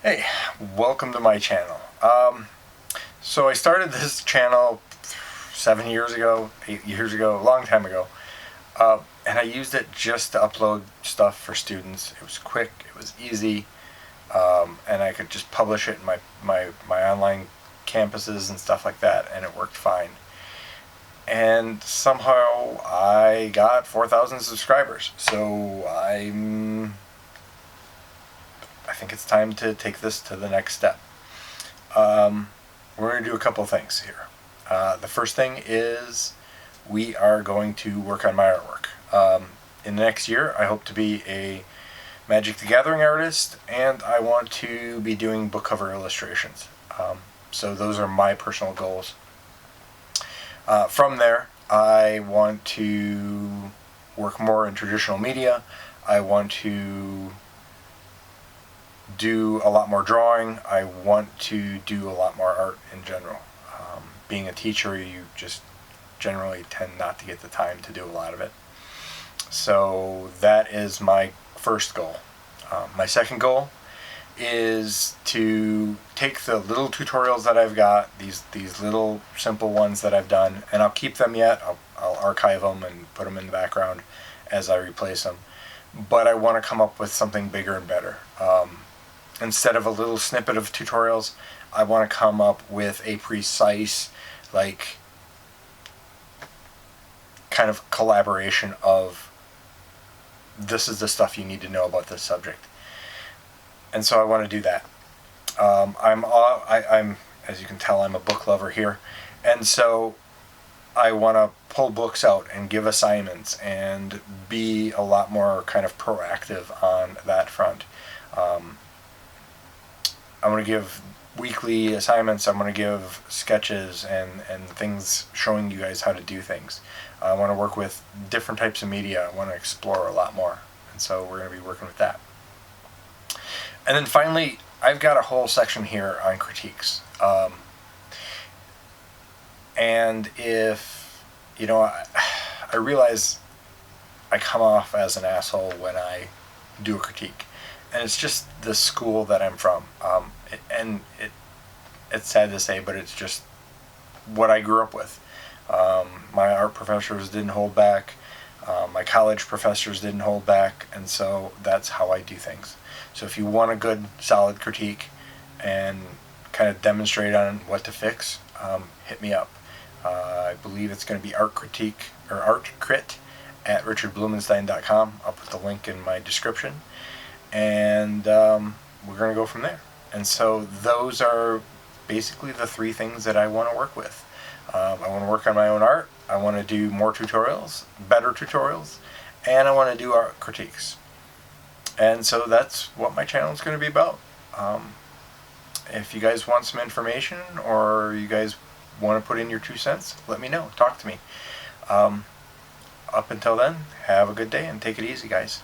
Hey, welcome to my channel. So I started this channel 7 years ago, 8 years ago, a long time ago, and I used it just to upload stuff for students. It was quick, it was easy, and I could just publish it in my online campuses and stuff like that, and it worked fine. And somehow I got 4,000 subscribers, so I think it's time to take this to the next step. We're going to do a couple things here. The first thing is we are going to work on my artwork. In the next year, I hope to be a Magic the Gathering artist, and I want to be doing book cover illustrations. So those are my personal goals. From there, I want to work more in traditional media. I want to do a lot more drawing. I want to do a lot more art in general. Being a teacher, you just generally tend not to get the time to do a lot of it. So that is my first goal. My second goal is to take the little tutorials that I've got, these little simple ones that I've done, and I'll keep them yet. I'll archive them and put them in the background as I replace them. But I want to come up with something bigger and better. Instead of a little snippet of tutorials, I want to come up with a precise, kind of collaboration of this is the stuff you need to know about this subject. And so I want to do that. I'm as you can tell, I'm a book lover here, and so I want to pull books out and give assignments and be a lot more kind of proactive on that front. I'm going to give weekly assignments. I'm going to give sketches and things showing you guys how to do things. I want to work with different types of media. I want to explore a lot more, and so we're going to be working with that. And then finally, I've got a whole section here on critiques. And if, I realize I come off as an asshole when I do a critique. And it's just the school that I'm from. It's sad to say, but it's just what I grew up with. My art professors didn't hold back. My college professors didn't hold back. And so that's how I do things. So if you want a good, solid critique and kind of demonstrate on what to fix, hit me up. I believe it's going to be artcrit at richardblumenstein.com. I'll put the link in my description. And we're going to go from there. And so those are basically the three things that I want to work with. I want to work on my own art. I want to do more tutorials, better tutorials, and I want to do art critiques. And so that's what my channel is going to be about. If you guys want some information, or you guys want to put in your 2 cents, let me know. Talk to me. Up until then, have a good day and take it easy, guys.